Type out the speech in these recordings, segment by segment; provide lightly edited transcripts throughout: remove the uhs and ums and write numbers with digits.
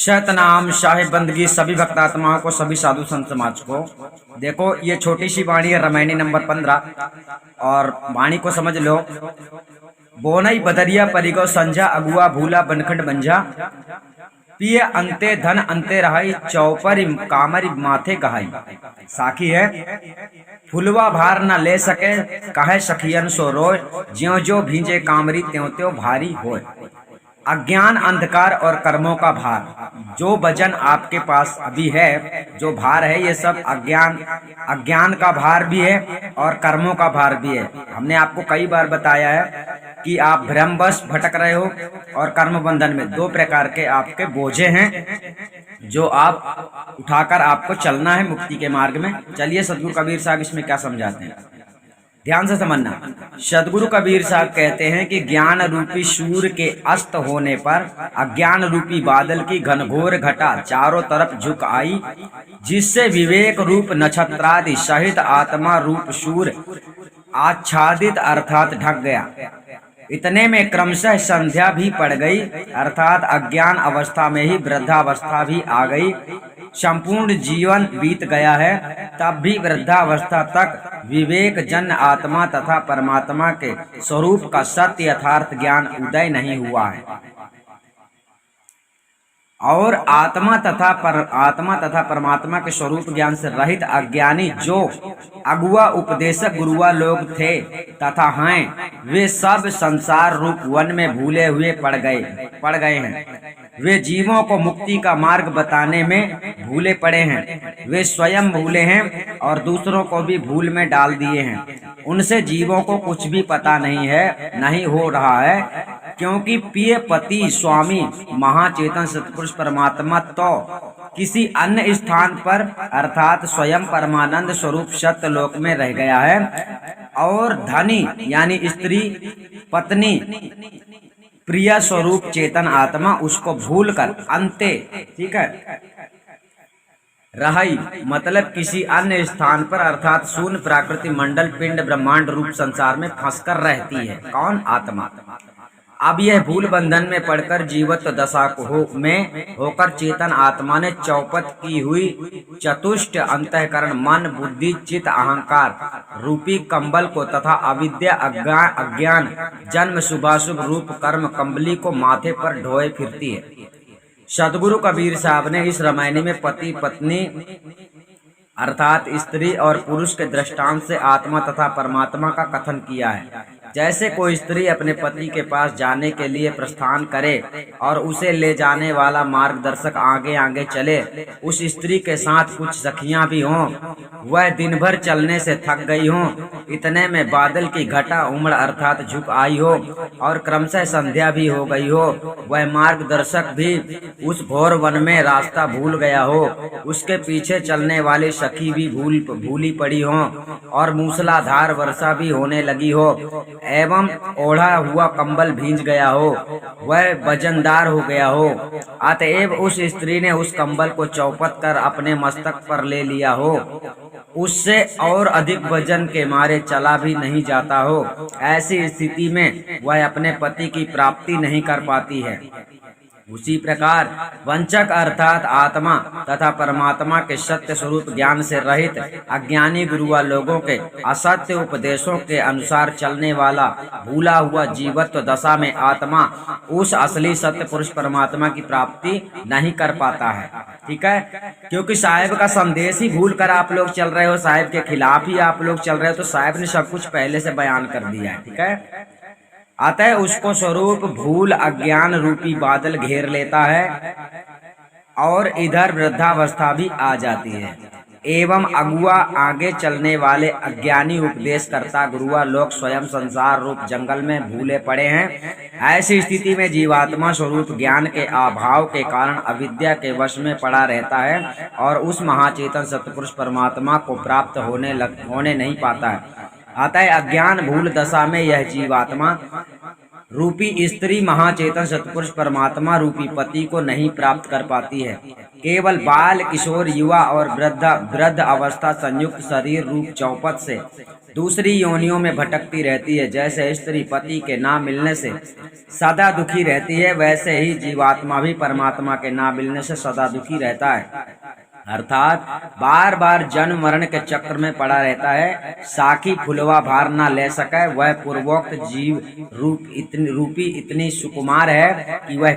सतनाम साहिब बंदगी सभी भक्तात्माओं को, सभी साधु संत समाज को। देखो ये छोटी सी वाणी है, रामायणी नंबर 15, और वाणी को समझ लो। बोनई बदरिया परिगो संझा, अगुआ भूला बनखंड बंझा, पिए अंते धन अंते रहाई, चौपरी कामरी माथे कहाई। साखी है, फुलवा भार न ले सके, कहे सखियन सो रोय, ज्यों ज्यों भींजे कामरी त्यों त्यों भारी होय। अज्ञान, अंधकार और कर्मों का भार, जो वजन आपके पास अभी है, जो भार है, ये सब अज्ञान का भार भी है और कर्मों का भार भी है। हमने आपको कई बार बताया है कि आप भ्रमवश भटक रहे हो और कर्म बंधन में दो प्रकार के आपके बोझे हैं जो आप उठाकर आपको चलना है मुक्ति के मार्ग में। चलिए सदगुरु कबीर साहब इसमें क्या समझाते हैं, ध्यान से समझना। सदगुरु कबीर साहब कहते हैं कि ज्ञान रूपी सूर्य के अस्त होने पर अज्ञान रूपी बादल की घनघोर घटा चारों तरफ झुक आई, जिससे विवेक रूप नक्षत्रादि सहित आत्मा रूप सूर्य आच्छादित अर्थात ढक गया। इतने में क्रमशः संध्या भी पड़ गई, अर्थात अज्ञान अवस्था में ही वृद्धावस्था भी आ गई। संपूर्ण जीवन बीत गया है, तब भी वृद्धावस्था तक विवेक जन आत्मा तथा परमात्मा के स्वरूप का सत्य यथार्थ ज्ञान उदय नहीं हुआ है, और आत्मा तथा परमात्मा के स्वरूप ज्ञान से रहित अज्ञानी जो अगुआ उपदेशक गुरुआ लोग थे तथा हैं, वे सब संसार रूप वन में भूले हुए पड़ गए हैं। वे जीवों को मुक्ति का मार्ग बताने में भूले पड़े हैं। वे स्वयं भूले हैं और दूसरों को भी भूल में डाल दिए हैं। उनसे जीवों को कुछ भी पता नहीं हो रहा है, क्योंकि प्रिय पति स्वामी महाचेतन सतपुरुष परमात्मा तो किसी अन्य स्थान पर अर्थात स्वयं परमानंद स्वरूप सत्य लोक में रह गया है, और धनी यानी स्त्री पत्नी प्रिय स्वरूप चेतन आत्मा उसको भूलकर अंते, ठीक है, रहाई मतलब किसी अन्य स्थान पर अर्थात शून्य प्राकृतिक मंडल पिंड ब्रह्मांड रूप संसार में फंसकर रहती है। कौन? आत्मा। अब यह भूल बंधन में पड़कर जीवत्व दशा में होकर चेतन आत्मा ने चौपट की हुई चतुष्ट अंतःकरण मन बुद्धि चित्त अहंकार रूपी कंबल को तथा अविद्या अज्ञान जन्म शुभाशुभ रूप कर्म कंबली को माथे पर ढोए फिरती है। सदगुरु कबीर साहब ने इस रामायणी में पति पत्नी अर्थात स्त्री और पुरुष के दृष्टांत से आत्मा तथा परमात्मा का कथन किया है। जैसे कोई स्त्री अपने पति के पास जाने के लिए प्रस्थान करे और उसे ले जाने वाला मार्गदर्शक आगे आगे चले, उस स्त्री के साथ कुछ सखियां भी हों, वह दिन भर चलने से थक गई हों, इतने में बादल की घटा उमड़ अर्थात झुक आई हो और क्रमशः संध्या भी हो गई हो, वह मार्गदर्शक भी उस घोर वन में रास्ता भूल गया हो, उसके पीछे चलने वाली सखी भी भूली पड़ी हो और मूसलाधार वर्षा भी होने लगी हो एवं ओढ़ा हुआ कंबल भींज गया हो, वह वजनदार हो गया हो, अतएव उस स्त्री ने उस कंबल को चौपट कर अपने मस्तक पर ले लिया हो, उससे और अधिक वजन के मारे चला भी नहीं जाता हो। ऐसी स्थिति में वह अपने पति की प्राप्ति नहीं कर पाती है। उसी प्रकार वंचक अर्थात आत्मा तथा परमात्मा के सत्य स्वरूप ज्ञान से रहित अज्ञानी गुरुआ लोगों के असत्य उपदेशों के अनुसार चलने वाला भूला हुआ जीवत्व दशा में आत्मा उस असली सत्य पुरुष परमात्मा की प्राप्ति नहीं कर पाता है। ठीक है, क्योंकि साहिब का संदेश ही भूल कर आप लोग चल रहे हो, साहिब के खिलाफ ही आप लोग चल रहे हो, तो साहिब ने सब कुछ पहले से बयान कर दिया है। ठीक है, अतः उसको स्वरूप भूल अज्ञान रूपी बादल घेर लेता है और इधर वृद्धावस्था भी आ जाती है, एवं अगुआ आगे चलने वाले अज्ञानी उपदेश करता गुरुआ लोग स्वयं संसार रूप जंगल में भूले पड़े हैं। ऐसी स्थिति में जीवात्मा स्वरूप ज्ञान के अभाव के कारण अविद्या के वश में पड़ा रहता है और उस महाचेतन सतपुरुष परमात्मा को प्राप्त होने नहीं पाता है। अतः अज्ञान भूल दशा में यह जीवात्मा रूपी स्त्री महाचेतन सतपुरुष परमात्मा रूपी पति को नहीं प्राप्त कर पाती है। केवल बाल, किशोर, युवा और वृद्ध अवस्था संयुक्त शरीर रूप चौपट से दूसरी योनियों में भटकती रहती है। जैसे स्त्री पति के ना मिलने से सदा दुखी रहती है, वैसे ही जीवात्मा भी परमात्मा के ना मिलने से सदा दुखी रहता है, अर्थात बार बार जन्म मरण के चक्र में पड़ा रहता है। साखी फुलवा भार न ले सके, वह पूर्वोक्त जीव रूपी इतनी सुकुमार है कि वह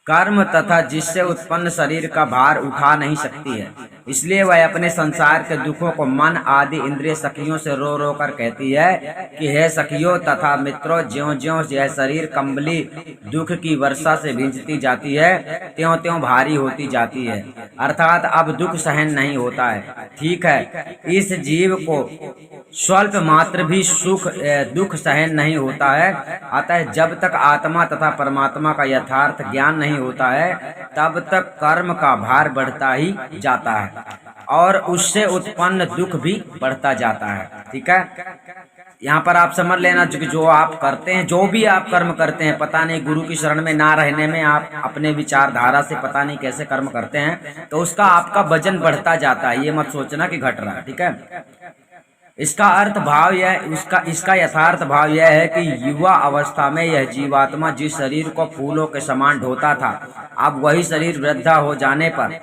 कर्म तथा जिससे उत्पन्न शरीर का भार उठा नहीं सकती है। इसलिए वह अपने संसार के दुखों को मन आदि इंद्रिय सखियों से रो रो कर कहती है कि हे सखियों तथा मित्रों, ज्यों ज्यों यह शरीर कंबली दुख की वर्षा से भींजती जाती है, त्यों त्यों भारी होती जाती है, अर्थात अब दुख सहन नहीं होता है। ठीक है, इस जीव को स्वल्प मात्र भी दुख सहन नहीं होता है। अतः जब तक आत्मा तथा परमात्मा का यथार्थ ज्ञान नहीं होता है, तब तक कर्म का भार बढ़ता ही जाता है और उससे उत्पन्न दुख भी बढ़ता जाता है। ठीक है, यहाँ पर आप समझ लेना कि जो आप करते हैं, जो भी आप कर्म करते हैं, पता नहीं गुरु की शरण में ना रहने में आप अपने विचारधारा से पता नहीं कैसे कर्म करते हैं, तो उसका आपका वजन बढ़ता जाता है। ये मत सोचना कि घट रहा है। ठीक है, इसका यथार्थ भाव यह है कि युवा अवस्था में यह जीवात्मा जिस शरीर को फूलों के समान ढोता था, अब वही शरीर वृद्धा हो जाने पर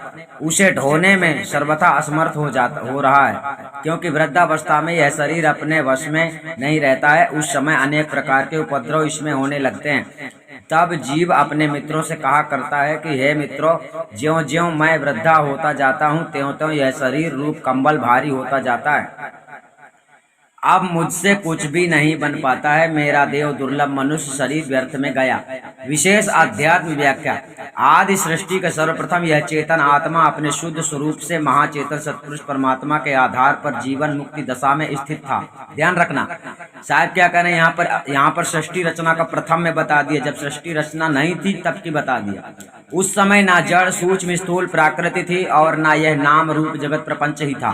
उसे ढोने में सर्वथा असमर्थ हो रहा है, क्योंकि वृद्धावस्था में यह शरीर अपने वश में नहीं रहता है। उस समय अनेक प्रकार के उपद्रव इसमें होने लगते हैं। तब जीव अपने मित्रों से कहा करता है कि हे मित्रों, ज्यों ज्यों मैं वृद्धा होता जाता हूँ, त्यों त्यों यह शरीर रूप कंबल भारी होता जाता है। अब मुझसे कुछ भी नहीं बन पाता है। मेरा देव दुर्लभ मनुष्य शरीर व्यर्थ में गया। विशेष आध्यात्म व्याख्या। आदि सृष्टि का सर्वप्रथम यह चेतन आत्मा अपने शुद्ध स्वरूप से महाचेतन सत्पुरुष परमात्मा के आधार पर जीवन मुक्ति दशा में स्थित था। ध्यान रखना, साहब क्या करें, यहाँ पर सृष्टि रचना का प्रथम में बता दिया। जब सृष्टि रचना नहीं थी तब की बता दिया। उस समय ना जड़ सूक्ष्म स्थूल प्राकृति थी और ना यह नाम रूप जगत प्रपंच ही था।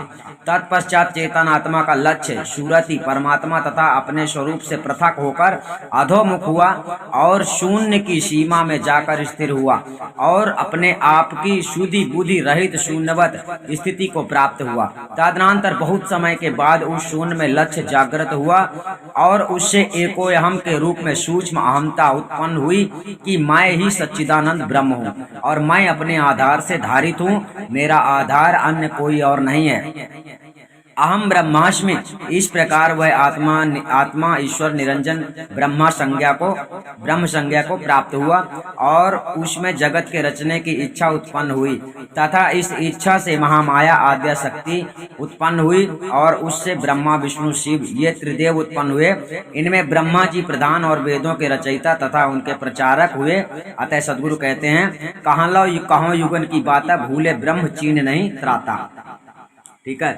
तत्पश्चात चेतन आत्मा का लक्ष्य सूरति परमात्मा तथा अपने स्वरूप से पृथक होकर अधोमुख हुआ और शून्य की सीमा में जाकर स्थिर हुआ और अपने आप की शुद्धि बुद्धि रहित शून्यवत स्थिति को प्राप्त हुआ। तदनंतर बहुत समय के बाद उस शून्य में लक्ष्य जागृत हुआ और उससे एकोहम के रूप में सूक्ष्म अहमता उत्पन्न हुई कि मैं ही सच्चिदानंद ब्रह्म हूँ और मैं अपने आधार से धारित हूँ। मेरा आधार अन्य कोई और नहीं है। अहम ब्रह्मास्मि। इस प्रकार वह आत्मा ईश्वर निरंजन ब्रह्म संज्ञा को प्राप्त हुआ और उसमें जगत के रचने की इच्छा उत्पन्न हुई तथा इस इच्छा से महामाया आद्या शक्ति उत्पन्न हुई और उससे ब्रह्मा विष्णु शिव ये त्रिदेव उत्पन्न हुए। इनमें ब्रह्मा जी प्रधान और वेदों के रचयिता तथा उनके प्रचारक हुए। अतः सदगुरु कहते हैं, कहाँ युगन की बात भूले ब्रह्म चीन नहीं त्राता। ठीक है,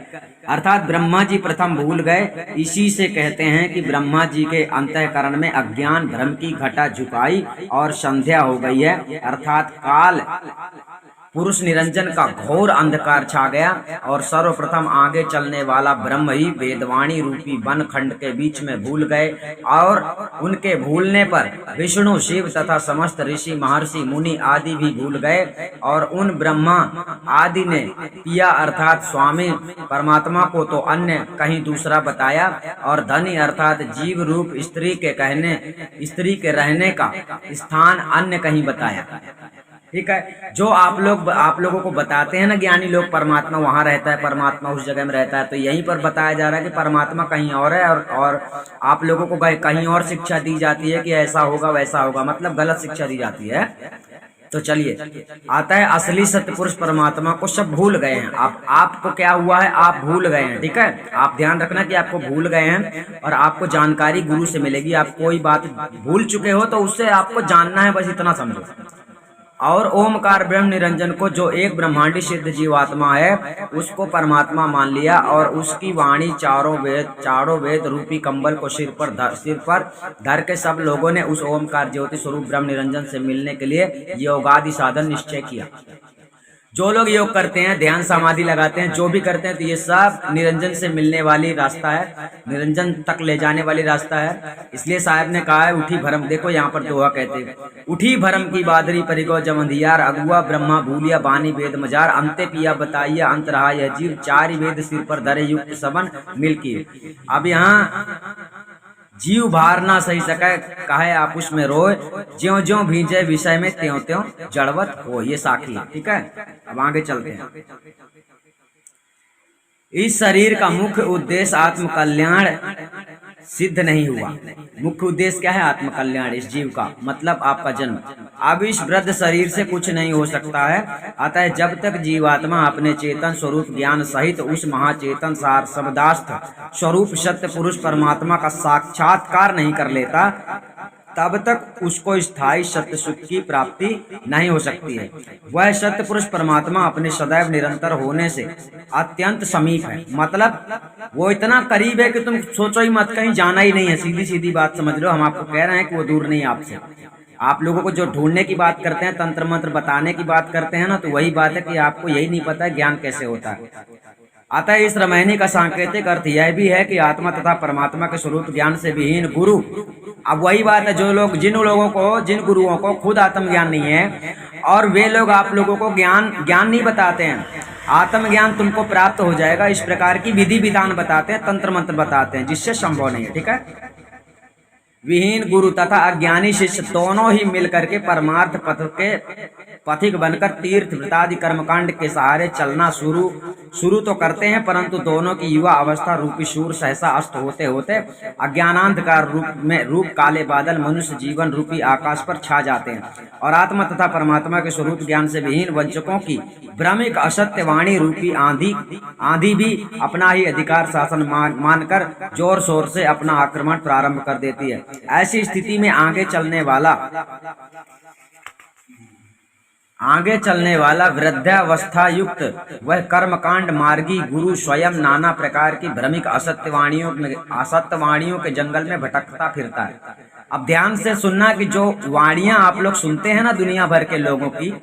अर्थात ब्रह्मा जी प्रथम भूल गए। इसी से कहते हैं कि ब्रह्मा जी के अंतःकरण में अज्ञान भ्रम की घटा झुकाई और संध्या हो गई है, अर्थात काल पुरुष निरंजन का घोर अंधकार छा गया और सर्वप्रथम आगे चलने वाला ब्रह्म ही वेदवाणी रूपी वन खंड के बीच में भूल गए और उनके भूलने पर विष्णु शिव तथा समस्त ऋषि महर्षि मुनि आदि भी भूल गए और उन ब्रह्मा आदि ने पिया अर्थात स्वामी परमात्मा को तो अन्य कहीं दूसरा बताया और धनी अर्थात जीव रूप स्त्री के रहने का स्थान अन्य कहीं बताया। ठीक है, जो आप लोगों को बताते हैं ना ज्ञानी लोग, परमात्मा वहां रहता है, परमात्मा उस जगह में रहता है, तो यहीं पर बताया जा रहा है कि परमात्मा कहीं और है और आप लोगों को कहीं और शिक्षा दी जाती है कि ऐसा होगा वैसा होगा, मतलब गलत शिक्षा दी जाती है। तो चलिए आता है असली सत्पुरुष परमात्मा को सब भूल गए हैं। आपको क्या हुआ है, आप भूल गए हैं। ठीक है, आप ध्यान रखना कि आपको भूल गए हैं और आपको जानकारी गुरु से मिलेगी। आप कोई बात भूल चुके हो तो उससे आपको जानना है, बस इतना समझो। और ओमकार ब्रह्म निरंजन को जो एक ब्रह्मांडी सिद्ध जीवात्मा है उसको परमात्मा मान लिया और उसकी वाणी चारों वेद रूपी कंबल को सिर पर धर के सब लोगों ने उस ओमकार ज्योति स्वरूप ब्रह्म निरंजन से मिलने के लिए योगादि साधन निश्चय किया। जो लोग योग करते हैं, ध्यान समाधि लगाते हैं, जो भी करते हैं, तो ये सब निरंजन से मिलने वाली रास्ता है, निरंजन तक ले जाने वाली रास्ता है। इसलिए साहब ने कहा है उठी भरम, देखो यहाँ पर दोहा कहते हैं, उठी भरम की बादरी परिगो जमंधियार, अगुआ ब्रह्मा भूलिया बानी वेद मजार, अंते पिया बताइया अंत रहा यह जीव, चारि वेद सिर पर धरे युक्त सबन मिलकी। अब यहाँ जीव भार ना सही सके, काहे आप उसमें रोए, ज्यो ज्यो भींजे विषय में त्यों त्यों जड़वत हो। ये साखी, ठीक है। अब आगे चलते हैं। इस शरीर का मुख्य उद्देश्य आत्म कल्याण सिद्ध नहीं हुआ। मुख्य उद्देश्य क्या है? आत्म कल्याण। इस जीव का मतलब आपका जन्म। अब इस वृद्ध शरीर से कुछ नहीं हो सकता है। अतः जब तक जीवात्मा अपने चेतन स्वरूप ज्ञान सहित उस महाचेतन सार शब्दास्थ स्वरूप सत्य पुरुष परमात्मा का साक्षात्कार नहीं कर लेता, तब तक उसको स्थायी सत्य सुख की प्राप्ति नहीं हो सकती है। वह सत्य पुरुष परमात्मा अपने सदैव निरंतर होने से अत्यंत समीप है। मतलब वो इतना करीब है कि तुम सोचो ही मत, कहीं जाना ही नहीं है। सीधी सीधी बात समझ लो। हम आपको कह रहे हैं कि वो दूर नहीं है आपसे। आप लोगों को जो ढूंढने की बात करते हैं, तंत्र मंत्र बताने की बात करते हैं ना, तो वही बात है कि आपको यही नहीं पता है ज्ञान कैसे होता है। अतः इस रामायणी का सांकेतिक अर्थ यह भी है कि आत्मा तथा परमात्मा के स्वरूप ज्ञान से विहीन गुरु, अब वही बात है, जो लोग जिन गुरुओं को खुद आत्मज्ञान नहीं है और वे लोग आप लोगों को ज्ञान नहीं बताते हैं, आत्मज्ञान तुमको प्राप्त हो जाएगा इस प्रकार की विधि विधान बताते हैं, तंत्र मंत्र बताते हैं, जिससे संभव नहीं है। ठीक है। विहीन गुरु तथा अज्ञानी शिष्य दोनों ही मिलकर के परमार्थ पथ के पथिक बनकर तीर्थ व्रतादि कर्मकांड के सहारे चलना शुरू तो करते हैं, परंतु दोनों की युवा अवस्था रूपी सूर सहसा अस्त होते होते अज्ञानांधकार रूप काले बादल मनुष्य जीवन रूपी आकाश पर छा जाते हैं और आत्मा तथा परमात्मा के स्वरूप ज्ञान से विहीन वंचकों की भ्रमिक असत्य वाणी रूपी आंधी भी अपना ही अधिकार शासन मानकर जोर शोर से अपना आक्रमण प्रारंभ कर देती है। ऐसी स्थिति में आगे चलने वाला वृद्धावस्था युक्त वह कर्मकांड मार्गी गुरु स्वयं नाना प्रकार की भ्रमिक असत्यवाणियों के जंगल में भटकता फिरता है। अब ध्यान से सुनना कि जो वाणियां आप लोग सुनते हैं ना दुनिया भर के लोगों की,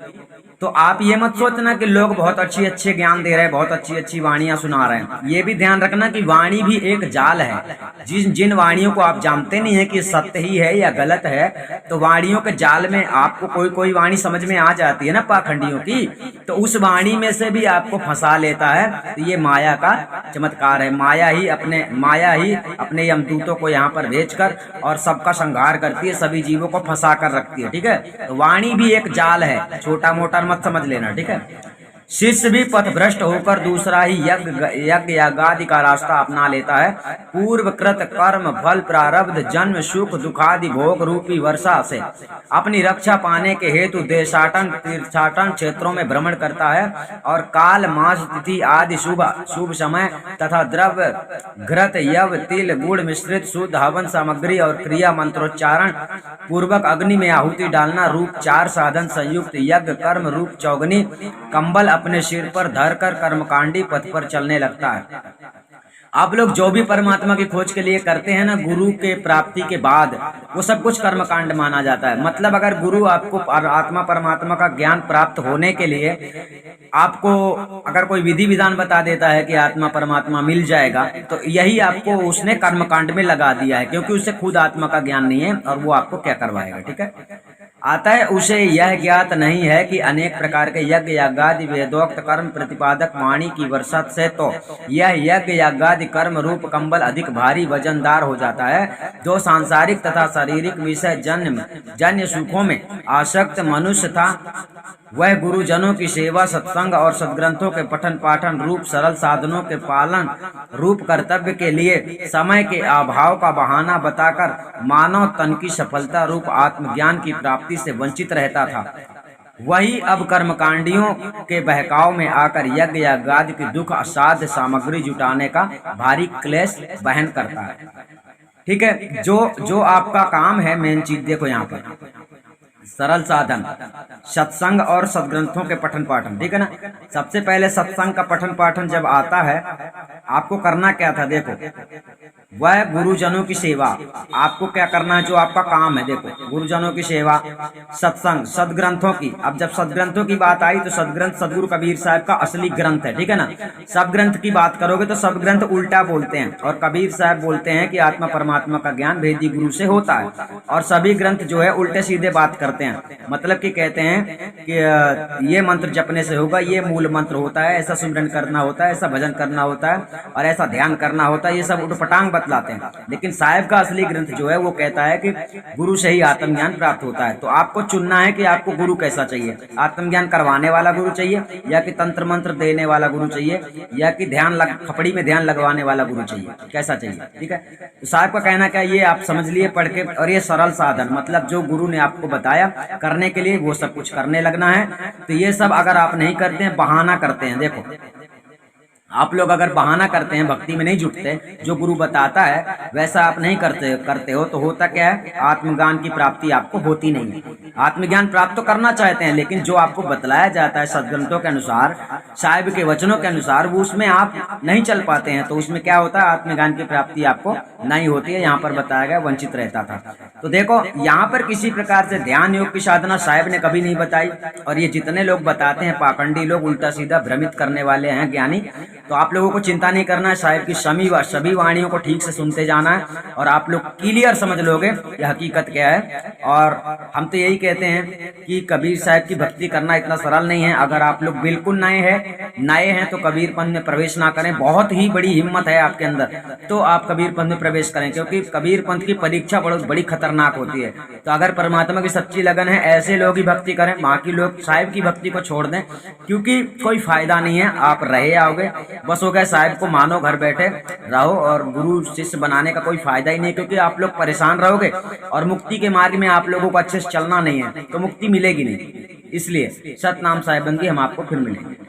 तो आप ये मत सोचना कि लोग बहुत अच्छे ज्ञान दे रहे हैं, बहुत अच्छी वाणियां सुना रहे हैं। ये भी ध्यान रखना कि वाणी भी एक जाल है। जिन वाणियों को आप जानते नहीं है कि सत्य ही है या गलत है, तो वाणियों के जाल में आपको कोई वाणी समझ में आ जाती है ना पाखंडियों की, तो उस वाणी में से भी आपको फंसा लेता है। तो ये माया का चमत्कार है। माया ही अपने यमदूतों को यहाँ पर भेजकर और सबका संहार करती है, सभी जीवों को फंसा कर रखती है। ठीक है। तो वाणी भी एक जाल है, छोटा मोटा मत समझ लेना। ठीक है। शिष्य भी पथभ्रष्ट होकर दूसरा ही यज्ञ यागादि का रास्ता अपना लेता है। पूर्वकृत कर्म फल प्रारब्ध जन्म सुख दुखादि भोग रूपी वर्षा से अपनी रक्षा पाने के हेतु देशाटन तीर्थाटन क्षेत्रों में भ्रमण करता है और काल मास तिथि आदि शुभ समय तथा द्रव्य घृत यव तिल गुड़ मिश्रित शुद्ध हवन सामग्री और क्रिया मंत्रोच्चारण पूर्वक अग्नि में आहुति डालना रूप 4 साधन संयुक्त यज्ञ कर्म रूप चौगनी कंबल अपने सिर पर धरकर कर्मकांडी पथ पर चलने लगता है। आप लोग जो भी परमात्मा की खोज के लिए करते हैं ना, गुरु के प्राप्ति के बाद वो सब कुछ कर्मकांड माना जाता है। मतलब अगर गुरु आपको आत्मा परमात्मा का ज्ञान प्राप्त होने के लिए आपको अगर कोई विधि विधान बता देता है कि आत्मा परमात्मा मिल जाएगा, तो यही आपको उसने कर्मकांड में लगा दिया है, क्योंकि उसे खुद आत्मा का ज्ञान नहीं है और वो आपको क्या करवाएगा। ठीक है। अतः उसे यह ज्ञात नहीं है कि अनेक प्रकार के यज्ञ यागादि वेदोक्त कर्म प्रतिपादक वाणी की वर्षा से तो यह यज्ञ यागादि कर्म रूप कंबल अधिक भारी वजनदार हो जाता है। जो सांसारिक तथा शारीरिक विषय जन्य सुखों में आसक्त मनुष्य था, वह गुरुजनों की सेवा सत्संग और सद्ग्रंथों के पठन पाठन रूप सरल साधनों के पालन रूप कर्तव्य के लिए समय के अभाव का बहाना बताकर मानव तन की सफलता रूप आत्मज्ञान की प्राप्ति से वंचित रहता था। वही अब कर्मकांडियों के बहकाव में आकर यज्ञ यागादि की दुख असाध्य सामग्री जुटाने का भारी क्लेश वहन करता है। ठीक है। जो आपका काम है, मेन चीज देखो यहाँ पर, सरल साधन सत्संग और सद्ग्रंथों के पठन पाठन। ठीक है ना। सबसे पहले सत्संग का पठन पाठन जब आता है, आपको करना क्या था? देखो, वह गुरुजनों की सेवा। आपको क्या करना है, जो आपका काम है, देखो गुरुजनों की सेवा, सत्संग, सदग्रंथों की। अब जब सदग्रंथों की बात आई तो सदग्रंथ सदगुरु कबीर साहब का असली ग्रंथ है, ठीक है ना। सब ग्रंथ की बात करोगे तो सब ग्रंथ उल्टा बोलते हैं, और कबीर साहब बोलते हैं कि आत्मा परमात्मा का ज्ञान भेदी गुरु से होता है, और सभी ग्रंथ जो है उल्टे सीधे बात करते हैं। मतलब कि कहते हैं कि ये मंत्र जपने से होगा, ये मूल मंत्र होता है, ऐसा सुमिरन करना होता है, ऐसा भजन करना होता है, और ऐसा ध्यान करना होता है, ये सब उटपटांग बतलाते हैं। लेकिन साहिब का असली ग्रंथ जो है वो कहता है कि गुरु से ही आत्मज्ञान प्राप्त होता है। तो आपको चुनना है कि आपको गुरु कैसा चाहिए, आत्मज्ञान करवाने वाला गुरु चाहिए, या कि तंत्र मंत्र देने वाला गुरु चाहिए, या कि खपड़ी में ध्यान लगवाने वाला गुरु चाहिए, कैसा चाहिए, ठीक है। तो साहिब का कहना क्या, ये आप समझ लिए पढ़ के, और ये सरल साधन, मतलब जो गुरु ने आपको बताया करने के लिए वो सब कुछ करने लगना है। तो ये सब अगर आप नहीं करते हैं, बहाना करते हैं, देखो आप लोग अगर बहाना करते हैं, भक्ति में नहीं जुटते, जो गुरु बताता है वैसा आप नहीं करते हो, तो होता क्या है, आत्मज्ञान की प्राप्ति आपको होती नहीं है। आत्मज्ञान प्राप्त तो करना चाहते हैं, लेकिन जो आपको बतलाया जाता है सदग्रंथों के अनुसार, साहिब के वचनों के अनुसार, वो उसमें आप नहीं चल पाते हैं, तो उसमें क्या होता है, आत्मज्ञान की प्राप्ति आपको नहीं होती है। यहाँ पर बताया गया वंचित रहता था। तो देखो यहाँ पर किसी प्रकार से ध्यान योग की साधना साहिब ने कभी नहीं बताई, और ये जितने लोग बताते हैं पाखंडी लोग, उल्टा सीधा भ्रमित करने वाले हैं ज्ञानी, तो आप लोगों को चिंता नहीं करना है। साहिब की सभी वाणियों को ठीक से सुनते जाना है, और आप लोग क्लियर समझ लोगे ये हकीकत क्या है। और हम तो यही कहते हैं कि कबीर साहब की भक्ति करना इतना सरल नहीं है। अगर आप लोग बिल्कुल नए हैं तो कबीर पंथ में प्रवेश ना करें। बहुत ही बड़ी हिम्मत है आपके अंदर तो आप कबीर पंथ में प्रवेश करें, क्योंकि कबीर पंथ की परीक्षा बहुत बड़ी खतरनाक होती है। तो अगर परमात्मा की सच्ची लगन है, ऐसे लोग ही भक्ति करें, बाकी लोग साहिब की भक्ति को छोड़ दें, क्योंकि कोई फायदा नहीं है। आप रहे आओगे, बस हो गए, साहिब को मानो, घर बैठे रहो, और गुरु शिष्य बनाने का कोई फायदा ही नहीं, क्योंकि आप लोग परेशान रहोगे, और मुक्ति के मार्ग में आप लोगों को अच्छे से चलना नहीं है, तो मुक्ति मिलेगी नहीं। इसलिए सतनाम साहिब बंदी हम आपको फिर मिलेंगे।